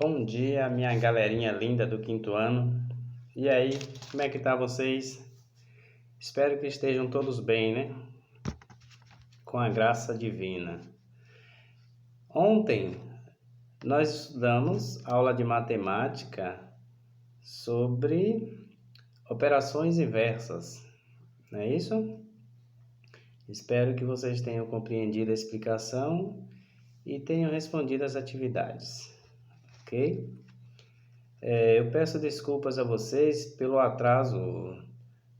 Bom dia, minha galerinha linda do quinto ano. E aí, como é que tá vocês? Espero que estejam todos bem, né? Com a graça divina. Ontem nós estudamos aula de matemática sobre operações inversas, não é isso? Espero que vocês tenham compreendido a explicação e tenham respondido as atividades, ok? Eu peço desculpas a vocês pelo atraso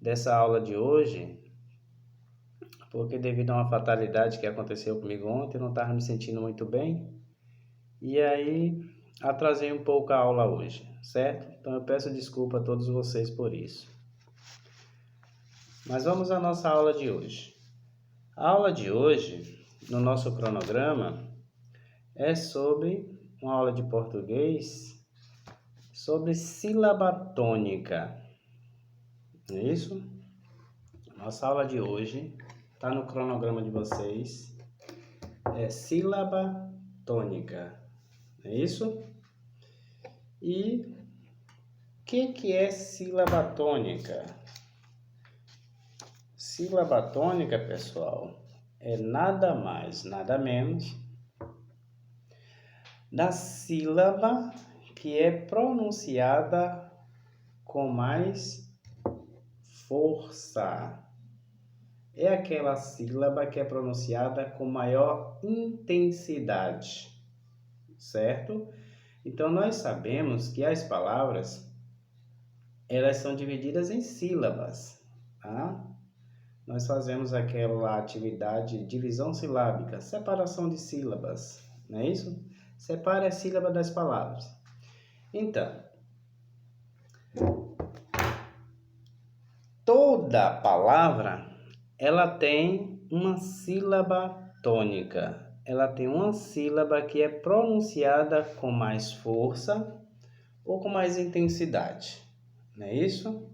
dessa aula de hoje, porque devido a uma fatalidade que aconteceu comigo ontem, eu não estava me sentindo muito bem, e aí atrasei um pouco a aula hoje, certo? Então eu peço desculpa a todos vocês por isso. Mas vamos à nossa aula de hoje. A aula de hoje, no nosso cronograma, é sobre uma aula de português sobre sílaba tônica. Não é isso? Nossa aula de hoje está no cronograma de vocês. É sílaba tônica. Não é isso? E o que é sílaba tônica? Sílaba tônica, pessoal, é nada mais, nada menos da sílaba que é pronunciada com mais força. É aquela sílaba que é pronunciada com maior intensidade, certo? Então, nós sabemos que as palavras, elas são divididas em sílabas, tá? Nós fazemos aquela atividade de divisão silábica, separação de sílabas, não é isso? Separe a sílaba das palavras. Então, toda palavra, ela tem uma sílaba tônica. Ela tem uma sílaba que é pronunciada com mais força ou com mais intensidade. Não é isso?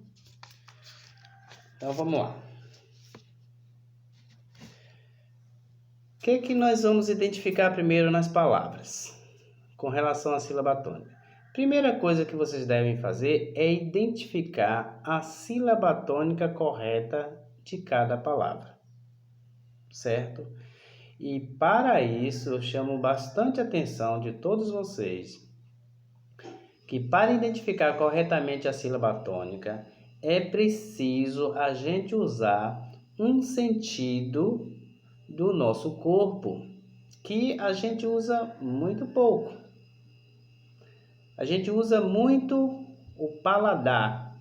Então vamos lá. O que nós vamos identificar primeiro nas palavras com relação à sílaba tônica? Primeira coisa que vocês devem fazer é identificar a sílaba tônica correta de cada palavra, certo? E para isso eu chamo bastante a atenção de todos vocês que para identificar corretamente a sílaba tônica é preciso a gente usar um sentido do nosso corpo que a gente usa muito pouco. A gente usa muito o paladar.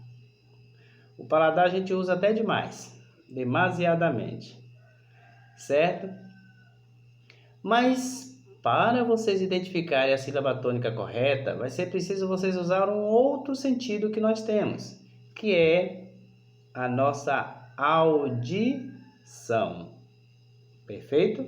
O paladar a gente usa até demais, demasiadamente, certo? Mas para vocês identificarem a sílaba tônica correta, vai ser preciso vocês usar um outro sentido que nós temos, que é a nossa audição. Perfeito?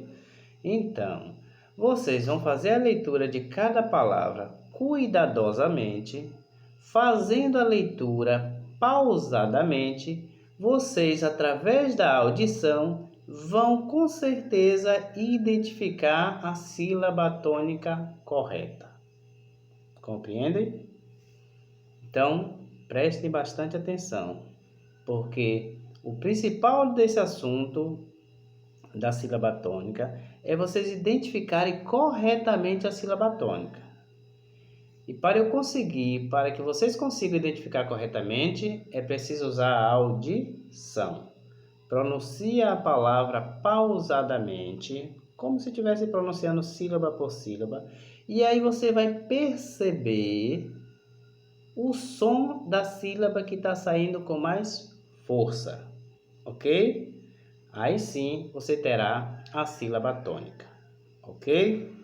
Então, vocês vão fazer a leitura de cada palavra cuidadosamente, fazendo a leitura pausadamente. Vocês, através da audição, vão com certeza identificar a sílaba tônica correta. Compreendem? Então, prestem bastante atenção, porque o principal desse assunto da sílaba tônica é vocês identificarem corretamente a sílaba tônica. E para que vocês consigam identificar corretamente, é preciso usar a audição. Pronuncia a palavra pausadamente, como se estivesse pronunciando sílaba por sílaba, e aí você vai perceber o som da sílaba que está saindo com mais força, ok? Aí sim você terá a sílaba tônica, ok?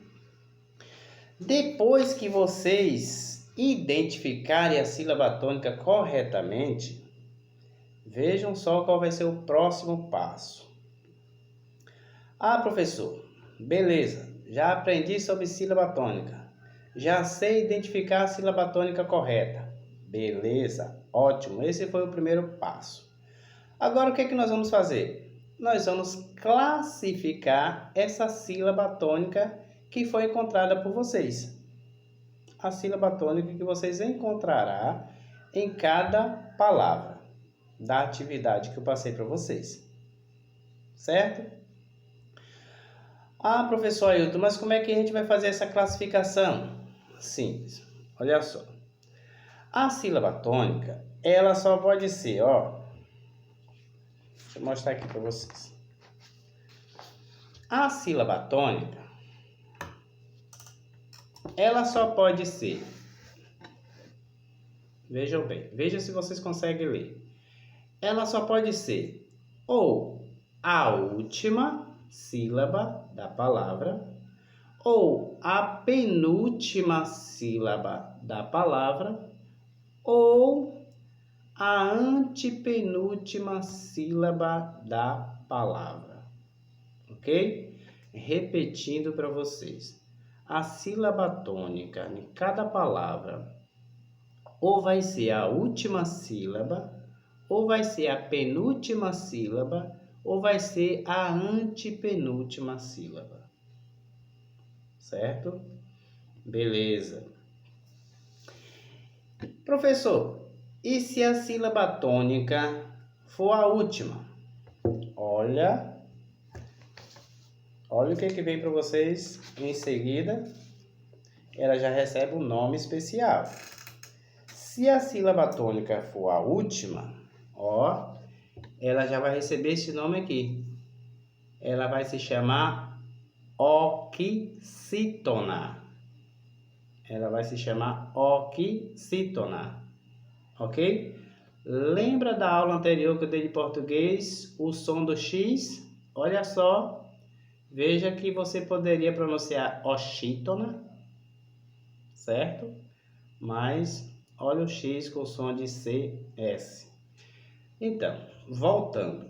Depois que vocês identificarem a sílaba tônica corretamente, vejam só qual vai ser o próximo passo. Ah, professor, beleza, já aprendi sobre sílaba tônica. Já sei identificar a sílaba tônica correta. Beleza, ótimo, esse foi o primeiro passo. Agora o que é que nós vamos fazer? Nós vamos classificar essa sílaba tônica que foi encontrada por vocês. a sílaba tônica que vocês encontrarão em cada palavra da atividade que eu passei para vocês. Certo? Ah, professor Ailton, mas como é que a gente vai fazer essa classificação? Simples. Olha só. A sílaba tônica, ela só pode ser, deixa eu mostrar aqui para vocês. A sílaba tônica, ela só pode ser, vejam bem, veja se vocês conseguem ler. Ela só pode ser ou a última sílaba da palavra, ou a penúltima sílaba da palavra, ou a antepenúltima sílaba da palavra. Ok? Repetindo para vocês. A sílaba tônica em cada palavra ou vai ser a última sílaba, ou vai ser a penúltima sílaba, ou vai ser a antepenúltima sílaba. Certo? Beleza. Professor, e se a sílaba tônica for a última? Olha o que vem para vocês em seguida. Ela já recebe um nome especial. Se a sílaba tônica for a última, ela já vai receber esse nome aqui. Ela vai se chamar oxítona. Ela vai se chamar oxítona. Ok? Lembra da aula anterior que eu dei de português, o som do X? Olha só. Veja que você poderia pronunciar oxítona, certo? Mas olha o X com o som de CS. Então, voltando.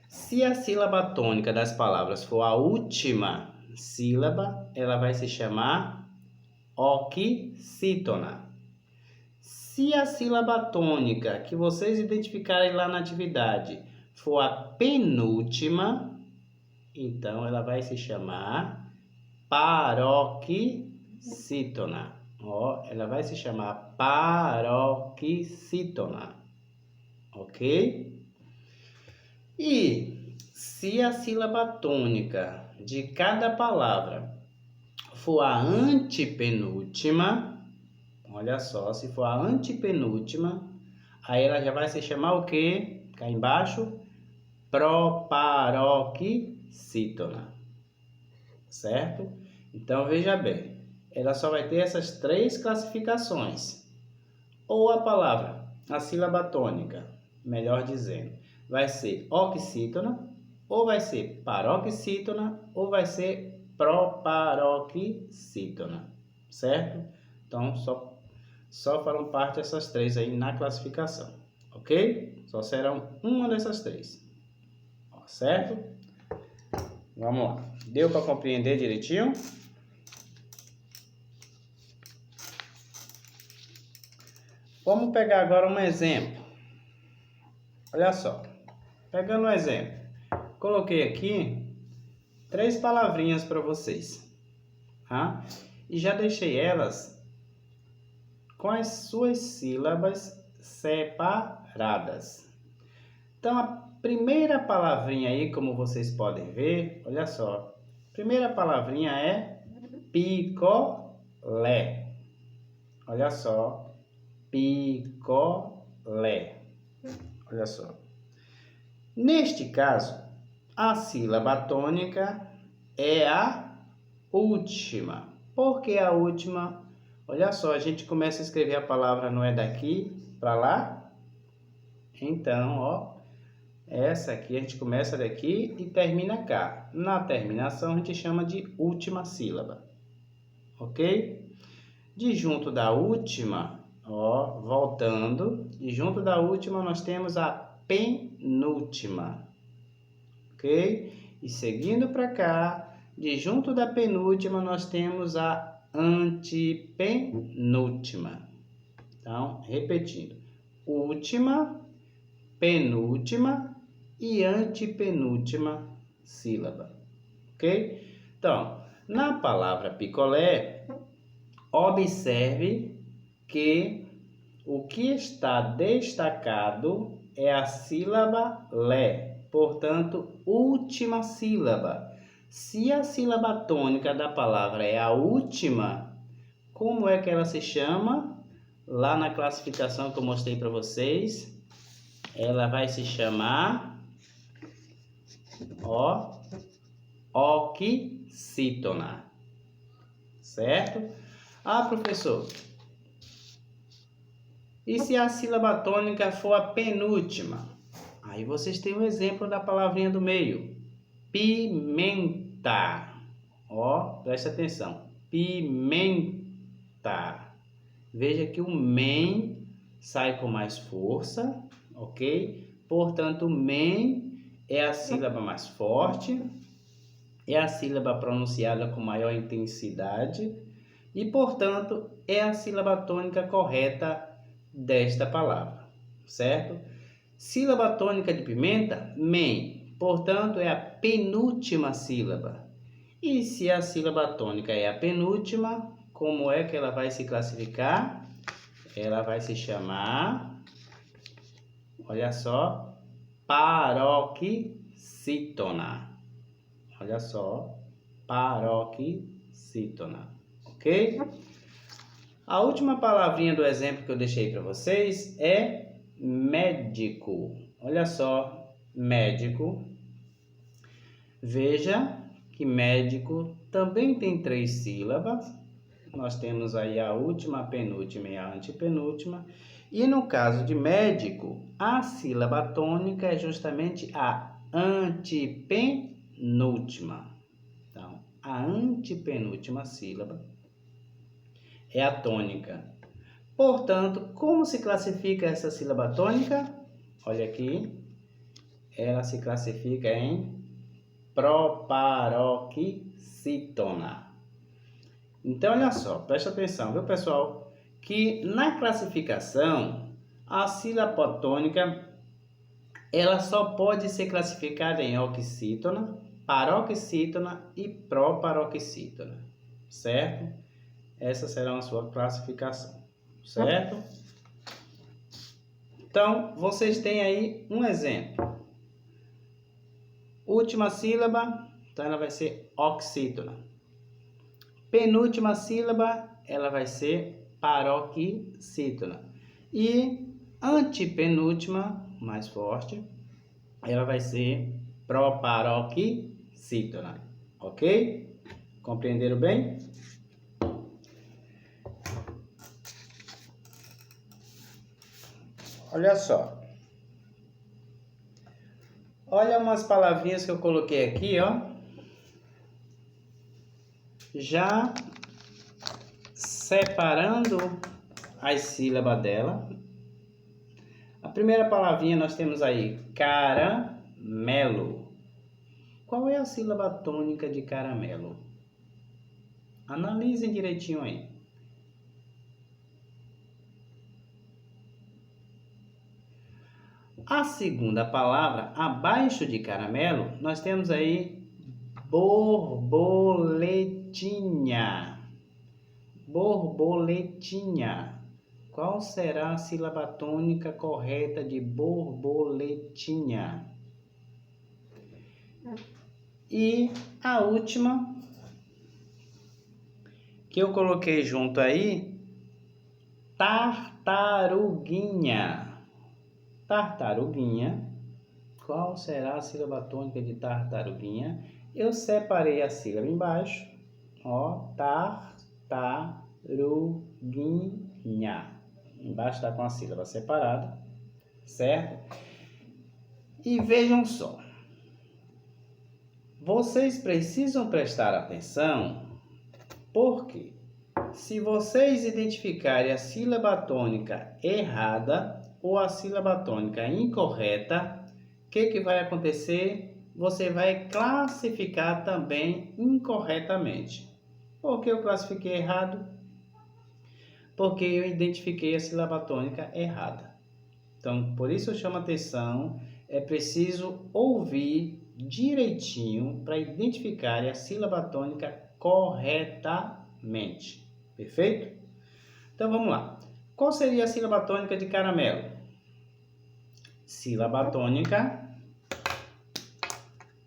Se a sílaba tônica das palavras for a última sílaba, ela vai se chamar oxítona. Se a sílaba tônica que vocês identificarem lá na atividade for a penúltima, então ela vai se chamar paroxítona. Ela vai se chamar paroxítona. Ok? E se a sílaba tônica de cada palavra for a antepenúltima, olha só, se for a antepenúltima, aí ela já vai se chamar o quê? Cá embaixo, proparoxítona. Certo? Então veja bem, ela só vai ter essas três classificações. Ou a palavra, a sílaba tônica, melhor dizendo, vai ser oxítona, ou vai ser paroxítona, ou vai ser proparoxítona, certo? Então, só farão parte essas três aí na classificação, ok? Só serão uma dessas três, certo? Vamos lá. Deu para compreender direitinho? Vamos pegar agora um exemplo. Olha só. Pegando um exemplo. Coloquei aqui 3 palavrinhas para vocês. Tá? E já deixei elas com as suas sílabas separadas. Então, a primeira palavrinha aí, como vocês podem ver, olha só. A primeira palavrinha é picolé. Olha só. Picolé. Olha só. Neste caso, a sílaba tônica é a última. Por que a última? Olha só, a gente começa a escrever a palavra não é daqui para lá. Então, essa aqui a gente começa daqui e termina cá. Na terminação a gente chama de última sílaba. Ok? De junto da última, voltando, de junto da última nós temos a penúltima. Ok? E seguindo para cá, de junto da penúltima nós temos a antepenúltima. Então, repetindo. Última, penúltima e antepenúltima sílaba. Ok? Então, na palavra picolé, Observe que o que está destacado é a sílaba lé, portanto, última sílaba. Se a sílaba tônica da palavra é a última, como é que ela se chama? Lá na classificação que eu mostrei para vocês, ela vai se chamar oxítona, certo? Ah, professor, e se a sílaba tônica for a penúltima? Aí vocês têm um exemplo da palavrinha do meio, pimenta. Ó, presta atenção, pimenta. Veja que o men sai com mais força, ok? Portanto, o men é a sílaba mais forte, é a sílaba pronunciada com maior intensidade e, portanto, é a sílaba tônica correta desta palavra, certo? Sílaba tônica de pimenta, men, portanto, é a penúltima sílaba. E se a sílaba tônica é a penúltima, como é que ela vai se classificar? Ela vai se chamar, olha só, paroxítona. Olha só, paroxítona, ok? A última palavrinha do exemplo que eu deixei para vocês é médico. Olha só, médico. Veja que médico também tem 3 sílabas. Nós temos aí a última, a penúltima e a antepenúltima. E no caso de médico, a sílaba tônica é justamente a antepenúltima. Então, a antepenúltima sílaba é a tônica. Portanto, como se classifica essa sílaba tônica? Olha aqui, ela se classifica em proparoxítona. Então, olha só, presta atenção, viu, pessoal? Que na classificação, a sílaba tônica, ela só pode ser classificada em oxítona, paroxítona e proparoxítona, certo? Essa será a sua classificação, certo? Então, vocês têm aí um exemplo. Última sílaba, então ela vai ser oxítona. Penúltima sílaba, ela vai ser paroxítona. E antepenúltima, mais forte, ela vai ser proparoxítona. Ok? Compreenderam bem? Olha só. Olha umas palavrinhas que eu coloquei aqui, ó. Já separando as sílabas dela. A primeira palavrinha nós temos aí, caramelo. Qual é a sílaba tônica de caramelo? Analisem direitinho aí. A segunda palavra, abaixo de caramelo, nós temos aí borboletinha. Borboletinha. Qual será a sílaba tônica correta de borboletinha? E a última, que eu coloquei junto aí, tartaruguinha. Tartaruguinha. Qual será a sílaba tônica de tartaruguinha? Eu separei a sílaba embaixo. Ó, tartaruguinha. Embaixo está com a sílaba separada, certo? E vejam só. Vocês precisam prestar atenção, porque se vocês identificarem a sílaba tônica errada ou a sílaba tônica incorreta, o que vai acontecer? Você vai classificar também incorretamente. Por que eu classifiquei errado? Porque eu identifiquei a sílaba tônica errada. Então, por isso eu chamo a atenção, é preciso ouvir direitinho para identificar a sílaba tônica corretamente, Perfeito? Então vamos lá. Qual seria a sílaba tônica de caramelo? Sílaba tônica,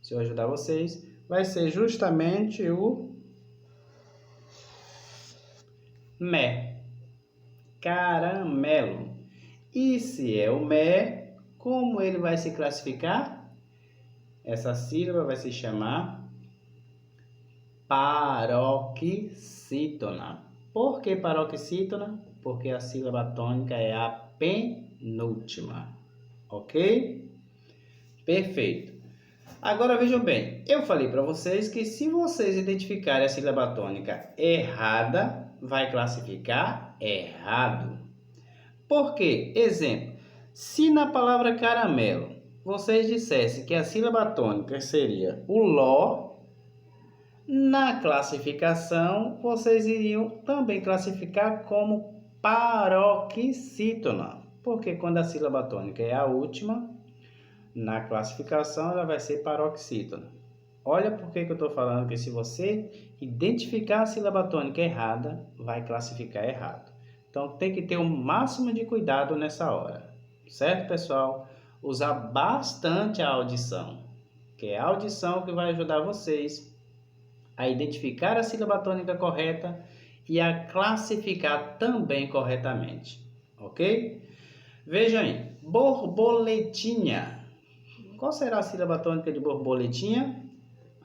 se eu ajudar vocês, vai ser justamente o mé. Caramelo. E se é o mé, como ele vai se classificar? Essa sílaba vai se chamar paroxítona. Por que paroxítona? Porque a sílaba tônica é a penúltima. Ok? Perfeito. Agora vejam bem, eu falei para vocês que se vocês identificarem a sílaba tônica errada, vai classificar errado. Por quê? Exemplo, se na palavra caramelo vocês dissessem que a sílaba tônica seria o ló, na classificação vocês iriam também classificar como paroxítona, porque quando a sílaba tônica é a última, na classificação ela vai ser paroxítona. Olha por que eu estou falando que se você identificar a sílaba tônica errada, vai classificar errado. Então tem que ter o máximo de cuidado nessa hora, certo, pessoal? Usar bastante a audição, que é a audição que vai ajudar vocês a identificar a sílaba tônica correta e a classificar também corretamente, ok? Vejam aí, borboletinha. Qual será a sílaba tônica de borboletinha?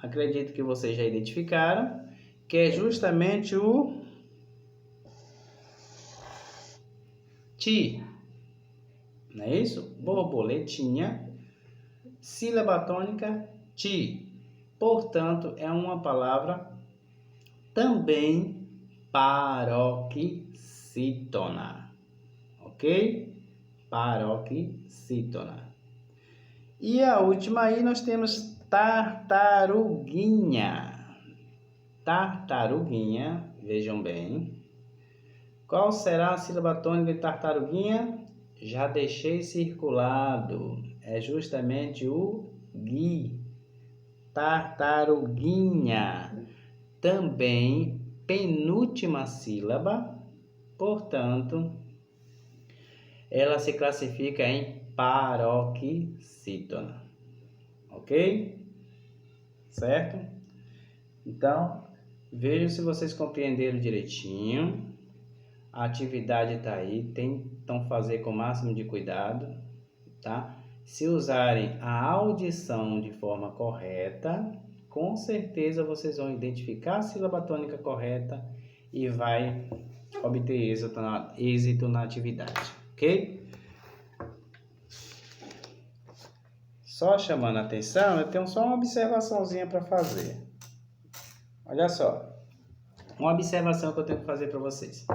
Acredito que vocês já identificaram, que é justamente o ti. Não é isso? Borboletinha, sílaba tônica ti. Portanto, é uma palavra também paroxítona. Ok? Paroxítona. E a última aí nós temos tartaruguinha. Tartaruguinha, vejam bem. Qual será a sílaba tônica de tartaruguinha? Já deixei circulado. É justamente o gui. Tartaruguinha. Também penúltima sílaba. Portanto, ela se classifica em paroxítona, ok? Certo? Então, vejam se vocês compreenderam direitinho. A atividade está aí, tentam fazer com o máximo de cuidado, tá? Se usarem a audição de forma correta, com certeza vocês vão identificar a sílaba tônica correta e vai obter êxito na atividade, ok? Só chamando a atenção, eu tenho só uma observaçãozinha para fazer. Olha só, uma observação que eu tenho que fazer para vocês.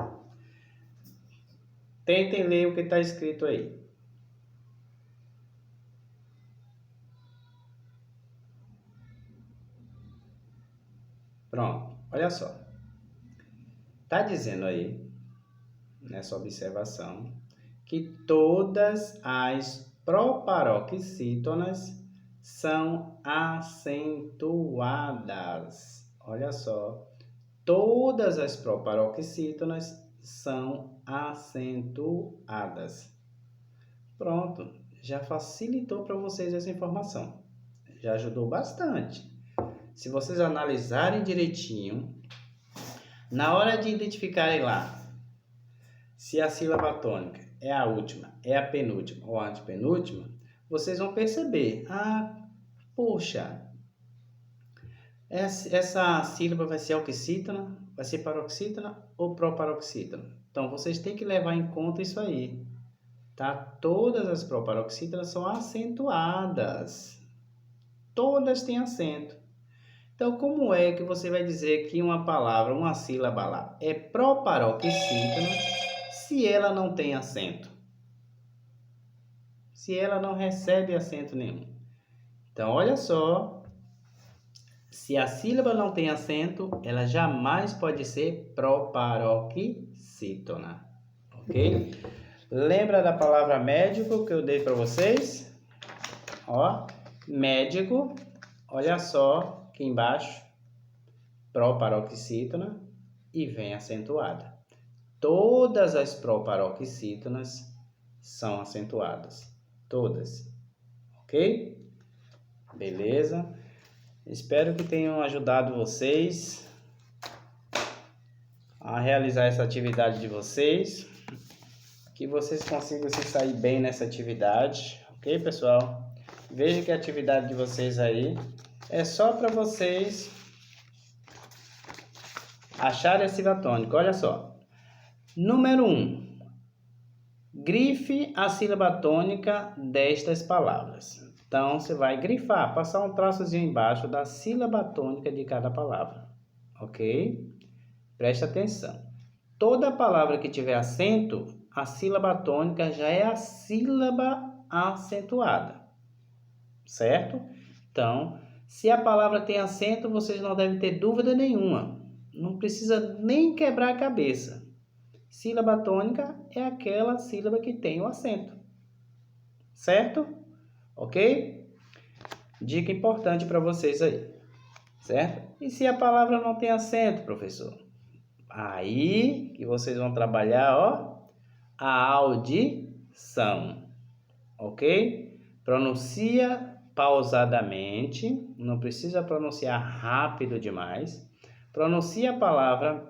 Tentem ler o que está escrito aí. Pronto, olha só. Está dizendo aí, nessa observação, que todas as proparoxítonas são acentuadas. Olha só, todas as proparoxítonas são acentuadas. Pronto, já facilitou para vocês essa informação. Já ajudou bastante. Se vocês analisarem direitinho, na hora de identificarem lá se a sílaba tônica é a última, é a penúltima ou a antepenúltima, vocês vão perceber, poxa, essa sílaba vai ser oxítona, vai ser paroxítona ou proparoxítona. Então, vocês têm que levar em conta isso aí, tá? Todas as proparoxítonas são acentuadas. Todas têm acento. Então, como é que você vai dizer que uma palavra, uma sílaba lá, é proparoxítona se ela não tem acento? Se ela não recebe acento nenhum. Então, olha só, se a sílaba não tem acento, ela jamais pode ser proparoxítona, ok? Lembra da palavra médico que eu dei para vocês? Ó, médico, olha só aqui embaixo, proparoxítona. e vem acentuada. Todas as proparoxítonas são acentuadas. Todas. Ok? Beleza? Espero que tenham ajudado vocês a realizar essa atividade de vocês. Que vocês consigam se sair bem nessa atividade. Ok, pessoal? Veja que a atividade de vocês aí é só para vocês acharem a sílaba tônica. Olha só. Número 1. Grife a sílaba tônica destas palavras. Então, você vai grifar, passar um traçozinho embaixo da sílaba tônica de cada palavra. Ok? Preste atenção. Toda palavra que tiver acento, a sílaba tônica já é a sílaba acentuada. Certo? Então, se a palavra tem acento, vocês não devem ter dúvida nenhuma. Não precisa nem quebrar a cabeça. Sílaba tônica é aquela sílaba que tem o acento. Certo? Ok? Dica importante para vocês aí. Certo? E se a palavra não tem acento, professor? Aí que vocês vão trabalhar, ó, a audição. Ok? Pronuncia pausadamente, não precisa pronunciar rápido demais. Pronuncia a palavra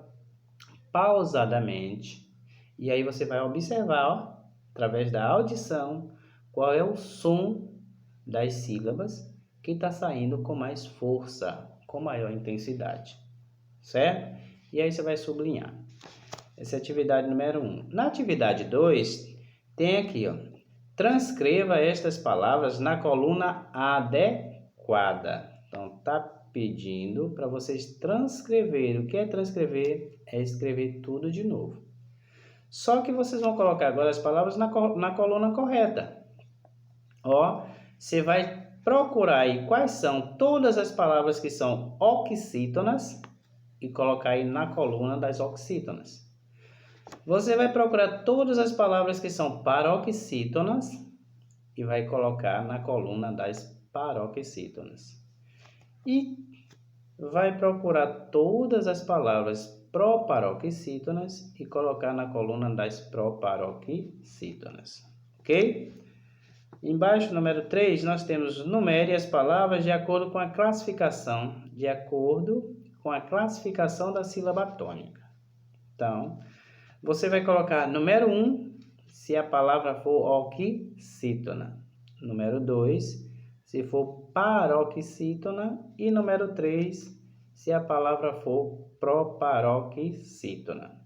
pausadamente e aí você vai observar, ó, através da audição, qual é o som das sílabas que está saindo com mais força, com maior intensidade, certo? E aí você vai sublinhar. Essa é a atividade número 1. Na atividade 2, tem aqui, ó, transcreva estas palavras na coluna adequada. Então, tá pedindo para vocês transcrever. O que é transcrever? É escrever tudo de novo. Só que vocês vão colocar agora as palavras na coluna correta. Ó, você vai procurar aí quais são todas as palavras que são oxítonas e colocar aí na coluna das oxítonas. Você vai procurar todas as palavras que são paroxítonas e vai colocar na coluna das paroxítonas. E vai procurar todas as palavras proparoxítonas e colocar na coluna das proparoxítonas. Ok? Embaixo, número 3, nós temos numere as palavras de acordo com a classificação, da sílaba tônica. Então, você vai colocar número 1, se a palavra for oxítona. Número 2, se for paroxítona. E número 3, se a palavra for proparoxítona.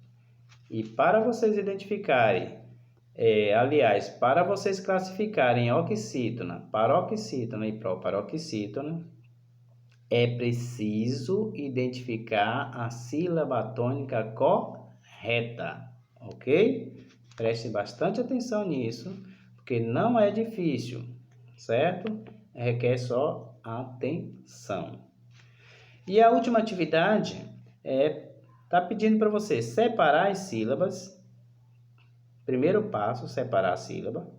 E para vocês identificarem, para vocês classificarem oxítona, paroxítona e proparoxítona, é preciso identificar a sílaba tônica correta, ok? Preste bastante atenção nisso, porque não é difícil, certo? Requer só atenção. E a última atividade tá pedindo para você separar as sílabas. Primeiro passo, separar a sílaba.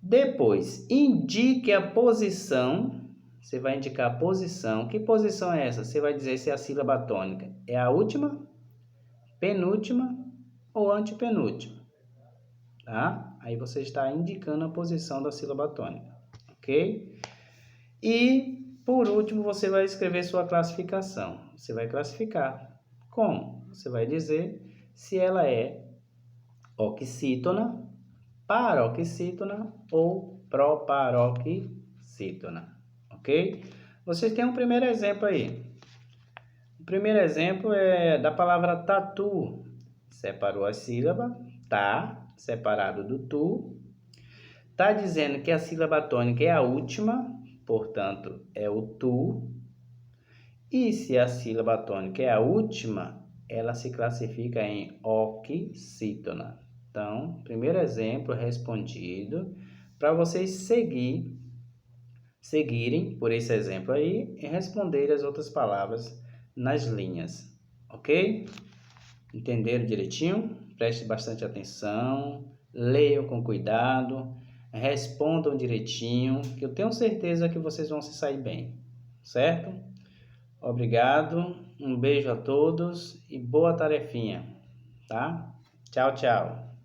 Depois, indique a posição. Você vai indicar a posição. Que posição é essa? Você vai dizer se a sílaba tônica é a última, penúltima ou antepenúltima. Tá? Aí você está indicando a posição da sílaba tônica. Ok? E, por último, você vai escrever sua classificação. Você vai classificar. Como? Você vai dizer se ela é oxítona, paroxítona ou proparoxítona, ok? Vocês têm um primeiro exemplo aí. O primeiro exemplo é da palavra tatu. Separou a sílaba, tá, separado do tu. Tá dizendo que a sílaba tônica é a última, portanto, é o tu. E se a sílaba tônica é a última, ela se classifica em oxítona. Então, primeiro exemplo respondido, para vocês seguirem por esse exemplo aí e responder as outras palavras nas linhas, ok? Entenderam direitinho? Preste bastante atenção, leiam com cuidado, respondam direitinho, que eu tenho certeza que vocês vão se sair bem, certo? Obrigado Um beijo a todos e boa tarefinha, tá? Tchau, tchau.